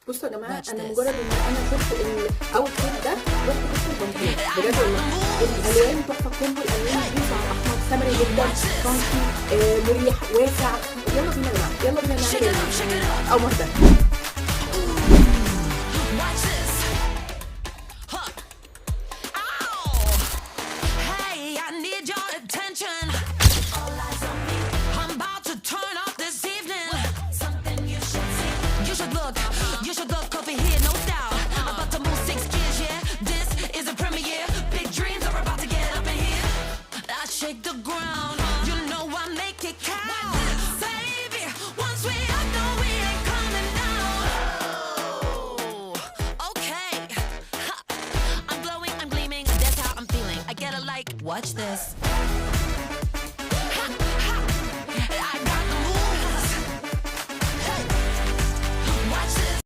بصوا يا جماعه، Watch انا this. مجرد ان انا شفت الاوتفيت ده رحت جبت البنطلون بجد والله. الالوان تحفه، كومبو الالوان بيج على احمر سمري جدا، فانكي، مريح واسع. يلا بينا يا جماعه، يلا بينا نعمل القمر ده. Watch this. Huh. Ow. Hey, I need your attention. All eyes on me. I'm about to turn up this evening. Something you should see. You should look over here, no doubt. About to move 6 gears, yeah. This is a premiere. Big dreams are about to get up in here. I shake the ground. You know I make it count. Baby, once we up, no, we ain't coming down. Oh, okay. Ha. I'm glowing, I'm gleaming. That's how I'm feeling. I get a like. Watch this.